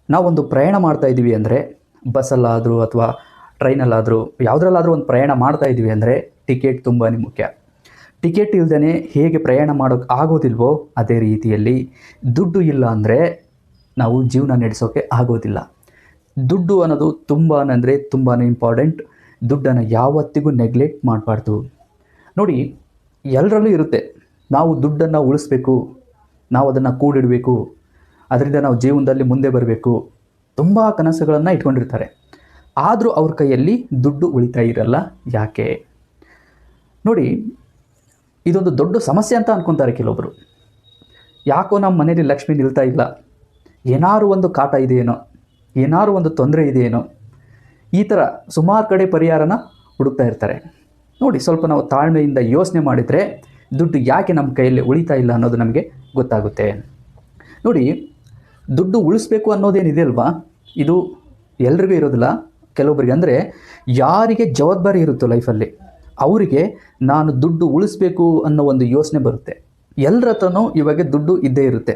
ನಾವೊಂದು ಪ್ರಯಾಣ ಮಾಡ್ತಾ ಇದ್ದೀವಿ ಅಂದರೆ ಬಸ್ಸಲ್ಲಾದರೂ ಅಥವಾ ಟ್ರೈನಲ್ಲಾದರೂ ಯಾವುದ್ರಲ್ಲಾದರೂ ಒಂದು ಪ್ರಯಾಣ ಮಾಡ್ತಾ ಇದ್ದೀವಿ ಅಂದರೆ ಟಿಕೆಟ್ ತುಂಬಾ ಮುಖ್ಯ. ಟಿಕೆಟ್ ಇಲ್ಲದೇ ಹೇಗೆ ಪ್ರಯಾಣ ಮಾಡೋಕ್ಕೆ ಆಗೋದಿಲ್ವೋ ಅದೇ ರೀತಿಯಲ್ಲಿ ದುಡ್ಡು ಇಲ್ಲ ಅಂದರೆ ನಾವು ಜೀವನ ನಡೆಸೋಕ್ಕೆ ಆಗೋದಿಲ್ಲ. ದುಡ್ಡು ಅನ್ನೋದು ತುಂಬಾ ಅಂದರೆ ತುಂಬಾ ಇಂಪಾರ್ಟೆಂಟ್. ದುಡ್ಡನ್ನು ಯಾವತ್ತಿಗೂ ನೆಗ್ಲೆಕ್ಟ್ ಮಾಡಬಾರ್ದು. ನೋಡಿ, ಎಲ್ಲರಲ್ಲೂ ಇರುತ್ತೆ, ನಾವು ದುಡ್ಡನ್ನು ಉಳಿಸ್ಬೇಕು, ನಾವು ಅದನ್ನು ಕೂಡಿಡಬೇಕು, ಅದರಿಂದ ನಾವು ಜೀವನದಲ್ಲಿ ಮುಂದೆ ಬರಬೇಕು, ತುಂಬ ಕನಸುಗಳನ್ನು ಇಟ್ಕೊಂಡಿರ್ತಾರೆ. ಆದರೂ ಅವ್ರ ಕೈಯಲ್ಲಿ ದುಡ್ಡು ಉಳಿತಾ ಇರಲ್ಲ. ಯಾಕೆ? ನೋಡಿ, ಇದೊಂದು ದೊಡ್ಡ ಸಮಸ್ಯೆ ಅಂತ ಅಂದ್ಕೊತಾರೆ ಕೆಲವೊಬ್ಬರು. ಯಾಕೋ ನಮ್ಮ ಮನೇಲಿ ಲಕ್ಷ್ಮಿ ನಿಲ್ತಾ ಇಲ್ಲ, ಏನಾರು ಒಂದು ಕಾಟ ಇದೆಯೇನೋ, ಏನಾರು ಒಂದು ತೊಂದರೆ ಇದೆಯೇನೋ, ಈ ಥರ ಸುಮಾರು ಕಡೆ ಪರಿಹಾರನ ಹುಡುಕ್ತಾ ಇರ್ತಾರೆ. ನೋಡಿ, ಸ್ವಲ್ಪ ನಾವು ತಾಳ್ಮೆಯಿಂದ ಯೋಚನೆ ಮಾಡಿದರೆ ದುಡ್ಡು ಯಾಕೆ ನಮ್ಮ ಕೈಯಲ್ಲಿ ಉಳಿತಾ ಇಲ್ಲ ಅನ್ನೋದು ನಮಗೆ ಗೊತ್ತಾಗುತ್ತೆ. ನೋಡಿ, ದುಡ್ಡು ಉಳಿಸ್ಬೇಕು ಅನ್ನೋದೇನಿದೆ ಅಲ್ವಾ, ಇದು ಎಲ್ರಿಗೂ ಇರೋದಿಲ್ಲ. ಕೆಲವೊಬ್ಬರಿಗೆ, ಅಂದರೆ ಯಾರಿಗೆ ಜವಾಬ್ದಾರಿ ಇರುತ್ತೋ ಲೈಫಲ್ಲಿ ಅವರಿಗೆ ನಾನು ದುಡ್ಡು ಉಳಿಸ್ಬೇಕು ಅನ್ನೋ ಒಂದು ಯೋಚನೆ ಬರುತ್ತೆ. ಎಲ್ಲರ ಹತ್ರನೂ ಇವಾಗ ದುಡ್ಡು ಇದ್ದೇ ಇರುತ್ತೆ.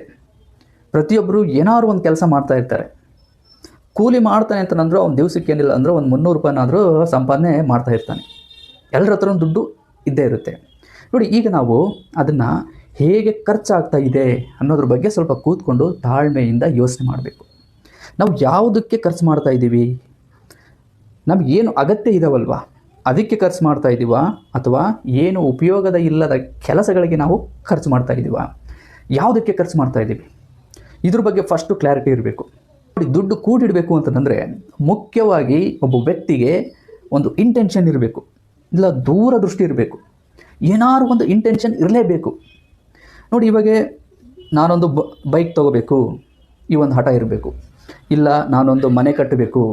ಪ್ರತಿಯೊಬ್ಬರು ಏನಾದ್ರು ಒಂದು ಕೆಲಸ ಮಾಡ್ತಾ ಇರ್ತಾರೆ. ಕೂಲಿ ಮಾಡ್ತಾನೆ ಅಂತಂದ್ರೆ ಅವ್ನು ದಿವಸಕ್ಕೆ ಏನಿಲ್ಲ ಅಂದರೆ ಒಂದು 300 ರೂಪಾಯಿನಾದರೂ ಸಂಪಾದನೆ ಮಾಡ್ತಾ ಇರ್ತಾನೆ. ಎಲ್ಲರ ಹತ್ರ ದುಡ್ಡು ಇದ್ದೇ ಇರುತ್ತೆ. ನೋಡಿ, ಈಗ ನಾವು ಅದನ್ನು ಹೇಗೆ ಖರ್ಚಾಗ್ತಾ ಇದೆ ಅನ್ನೋದ್ರ ಬಗ್ಗೆ ಸ್ವಲ್ಪ ಕೂತ್ಕೊಂಡು ತಾಳ್ಮೆಯಿಂದ ಯೋಚನೆ ಮಾಡಬೇಕು. ನಾವು ಯಾವುದಕ್ಕೆ ಖರ್ಚು ಮಾಡ್ತಾ ಇದ್ದೀವಿ? ನಮಗೇನು ಅಗತ್ಯ ಇದಾವಲ್ವಾ ಅದಕ್ಕೆ ಖರ್ಚು ಮಾಡ್ತಾ ಇದ್ದೀವ, ಅಥವಾ ಏನು ಉಪಯೋಗದ ಇಲ್ಲದ ಕೆಲಸಗಳಿಗೆ ನಾವು ಖರ್ಚು ಮಾಡ್ತಾ ಇದ್ದೀವ? ಯಾವುದಕ್ಕೆ ಖರ್ಚು ಮಾಡ್ತಾ ಇದ್ದೀವಿ? ಇದ್ರ ಬಗ್ಗೆ ಫಸ್ಟು ಕ್ಲಾರಿಟಿ ಇರಬೇಕು. ನೋಡಿ, ದುಡ್ಡು ಕೂಡಿಡಬೇಕು ಅಂತಂದರೆ ಮುಖ್ಯವಾಗಿ ಒಬ್ಬ ವ್ಯಕ್ತಿಗೆ ಒಂದು ಇಂಟೆನ್ಷನ್ ಇರಬೇಕು, ಇಲ್ಲ ದೂರದೃಷ್ಟಿ ಇರಬೇಕು. ಏನಾದ್ರು ಒಂದು ಇಂಟೆನ್ಷನ್ ಇರಲೇಬೇಕು. ನೋಡಿ, ಇವಾಗ ನಾನೊಂದು ಬೈಕ್ ತೊಗೋಬೇಕು, ಈ ಒಂದು ಹಠ ಇರಬೇಕು. ಇಲ್ಲ ನಾನೊಂದು ಮನೆ ಕಟ್ಟಬೇಕು,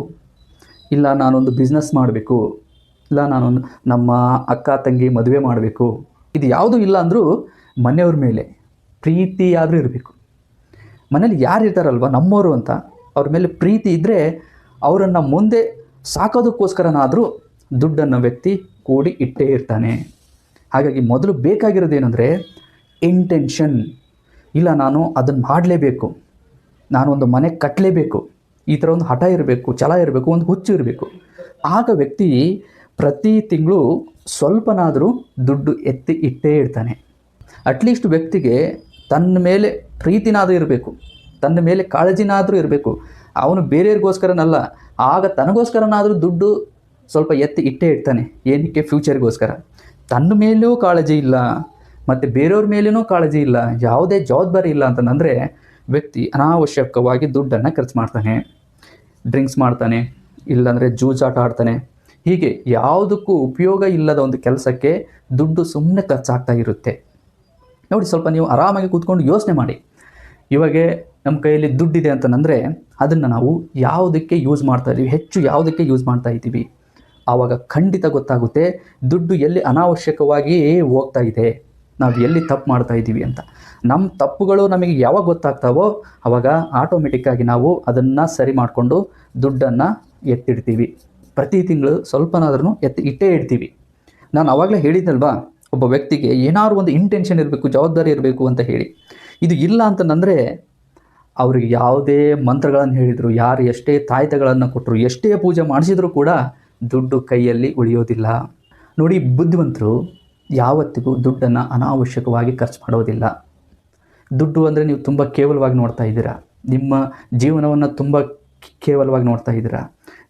ಇಲ್ಲ ನಾನೊಂದು ಬಿಸ್ನೆಸ್ ಮಾಡಬೇಕು, ಇಲ್ಲ ನಾನೊಂದು ನಮ್ಮ ಅಕ್ಕ ತಂಗಿ ಮದುವೆ ಮಾಡಬೇಕು. ಇದು ಯಾವುದೂ ಇಲ್ಲ ಅಂದರೂ ಮನೆಯವ್ರ ಮೇಲೆ ಪ್ರೀತಿಯಾದರೂ ಇರಬೇಕು. ಮನೇಲಿ ಯಾರು ಇರ್ತಾರಲ್ವ ನಮ್ಮವರು ಅಂತ, ಅವ್ರ ಮೇಲೆ ಪ್ರೀತಿ ಇದ್ದರೆ ಅವರನ್ನು ಮುಂದೆ ಸಾಕೋದಕ್ಕೋಸ್ಕರನಾದರೂ ದುಡ್ಡನ್ನು ವ್ಯಕ್ತಿ ಕೂಡಿ ಇಟ್ಟೇ ಇರ್ತಾನೆ. ಹಾಗಾಗಿ ಮೊದಲು ಬೇಕಾಗಿರೋದೇನೆಂದರೆ ಇಂಟೆನ್ಷನ್. ಇಲ್ಲ, ನಾನು ಅದನ್ನು ಮಾಡಲೇಬೇಕು, ನಾನೊಂದು ಮನೆ ಕಟ್ಟಲೇಬೇಕು, ಈ ಥರ ಒಂದು ಹಠ ಇರಬೇಕು, ಛಲ ಇರಬೇಕು, ಒಂದು ಹುಚ್ಚು ಇರಬೇಕು. ಆಗ ವ್ಯಕ್ತಿ ಪ್ರತಿ ತಿಂಗಳು ಸ್ವಲ್ಪನಾದರೂ ದುಡ್ಡು ಎತ್ತಿ ಇಟ್ಟೇ ಇರ್ತಾನೆ. ಅಟ್ಲೀಸ್ಟ್ ವ್ಯಕ್ತಿಗೆ ತನ್ನ ಮೇಲೆ ಪ್ರೀತಿನಾದರೂ ಇರಬೇಕು, ತನ್ನ ಮೇಲೆ ಕಾಳಜಿನಾದರೂ ಇರಬೇಕು. ಅವನು ಬೇರೆಯವ್ರಿಗೋಸ್ಕರನಲ್ಲ, ಆಗ ತನಗೋಸ್ಕರನಾದರೂ ದುಡ್ಡು ಸ್ವಲ್ಪ ಎತ್ತಿ ಇಟ್ಟೇ ಇಡ್ತಾನೆ. ಏನಕ್ಕೆ? ಫ್ಯೂಚರ್ಗೋಸ್ಕರ. ತನ್ನ ಮೇಲೂ ಕಾಳಜಿ ಇಲ್ಲ ಮತ್ತು ಬೇರೆಯವ್ರ ಮೇಲೂ ಕಾಳಜಿ ಇಲ್ಲ, ಯಾವುದೇ ಜವಾಬ್ದಾರಿ ಇಲ್ಲ ಅಂತಂದರೆ ವ್ಯಕ್ತಿ ಅನಾವಶ್ಯಕವಾಗಿ ದುಡ್ಡನ್ನು ಖರ್ಚು ಮಾಡ್ತಾನೆ, ಡ್ರಿಂಕ್ಸ್ ಮಾಡ್ತಾನೆ, ಇಲ್ಲಾಂದರೆ ಜೂಜಾಟ ಆಡ್ತಾನೆ. ಹೀಗೆ ಯಾವುದಕ್ಕೂ ಉಪಯೋಗ ಇಲ್ಲದ ಒಂದು ಕೆಲಸಕ್ಕೆ ದುಡ್ಡು ಸುಮ್ಮನೆ ಖರ್ಚಾಗ್ತಾ ಇರುತ್ತೆ. ನೋಡಿ, ಸ್ವಲ್ಪ ನೀವು ಆರಾಮಾಗಿ ಕೂತ್ಕೊಂಡು ಯೋಚನೆ ಮಾಡಿ. ಇವಾಗ ನಮ್ಮ ಕೈಯಲ್ಲಿ ದುಡ್ಡಿದೆ ಅಂತಂದರೆ ಅದನ್ನು ನಾವು ಯಾವುದಕ್ಕೆ ಯೂಸ್ ಮಾಡ್ತಾ ಇದ್ದೀವಿ, ಹೆಚ್ಚು ಯಾವುದಕ್ಕೆ ಯೂಸ್ ಮಾಡ್ತಾ ಇದ್ದೀವಿ, ಆವಾಗ ಖಂಡಿತ ಗೊತ್ತಾಗುತ್ತೆ ದುಡ್ಡು ಎಲ್ಲಿ ಅನಾವಶ್ಯಕವಾಗಿ ಹೋಗ್ತಾ ಇದೆ, ನಾವು ಎಲ್ಲಿ ತಪ್ಪು ಮಾಡ್ತಾ ಇದ್ದೀವಿ ಅಂತ. ನಮ್ಮ ತಪ್ಪುಗಳು ನಮಗೆ ಯಾವಾಗ ಗೊತ್ತಾಗ್ತಾವೋ ಆವಾಗ ಆಟೋಮೆಟಿಕ್ಕಾಗಿ ನಾವು ಅದನ್ನು ಸರಿ ಮಾಡಿಕೊಂಡು ದುಡ್ಡನ್ನು ಎತ್ತಿಡ್ತೀವಿ. ಪ್ರತಿ ತಿಂಗಳು ಸ್ವಲ್ಪನಾದ್ರೂ ಇಟ್ಟೇ ಇಡ್ತೀವಿ. ನಾನು ಆವಾಗಲೇ ಹೇಳಿದ್ನಲ್ವಾ, ಒಬ್ಬ ವ್ಯಕ್ತಿಗೆ ಏನಾದ್ರು ಒಂದು ಇಂಟೆನ್ಷನ್ ಇರಬೇಕು, ಜವಾಬ್ದಾರಿ ಇರಬೇಕು ಅಂತ ಹೇಳಿ. ಇದು ಇಲ್ಲ ಅಂತಂದರೆ ಅವ್ರಿಗೆ ಯಾವುದೇ ಮಂತ್ರಗಳನ್ನು ಹೇಳಿದರು, ಯಾರು ಎಷ್ಟೇ ತಾಯ್ತಗಳನ್ನು ಕೊಟ್ಟರು, ಎಷ್ಟೇ ಪೂಜೆ ಮಾಡಿಸಿದರೂ ಕೂಡ ದುಡ್ಡು ಕೈಯಲ್ಲಿ ಉಳಿಯೋದಿಲ್ಲ. ನೋಡಿ, ಬುದ್ಧಿವಂತರು ಯಾವತ್ತಿಗೂ ದುಡ್ಡನ್ನು ಅನಾವಶ್ಯಕವಾಗಿ ಖರ್ಚು ಮಾಡೋದಿಲ್ಲ. ದುಡ್ಡು ಅಂದರೆ ನೀವು ತುಂಬ ಕೇವಲವಾಗಿ ನೋಡ್ತಾ ಇದ್ದೀರಾ, ನಿಮ್ಮ ಜೀವನವನ್ನು ತುಂಬ ಕೇವಲವಾಗಿ ನೋಡ್ತಾ ಇದ್ದೀರಾ.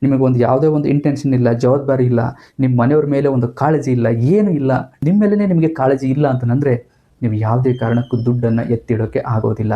ನಿಮಗೊಂದು ಯಾವುದೇ ಒಂದು ಇಂಟೆನ್ಷನ್ ಇಲ್ಲ, ಜವಾಬ್ದಾರಿ ಇಲ್ಲ, ನಿಮ್ಮ ಮನೆಯವ್ರ ಮೇಲೆ ಒಂದು ಕಾಳಜಿ ಇಲ್ಲ, ಏನೂ ಇಲ್ಲ. ನಿಮ್ಮ ಮೇಲೇ ನಿಮಗೆ ಕಾಳಜಿ ಇಲ್ಲ ಅಂತಂದರೆ ನೀವು ಯಾವುದೇ ಕಾರಣಕ್ಕೂ ದುಡ್ಡನ್ನು ಎತ್ತಿಡೋಕ್ಕೆ ಆಗೋದಿಲ್ಲ.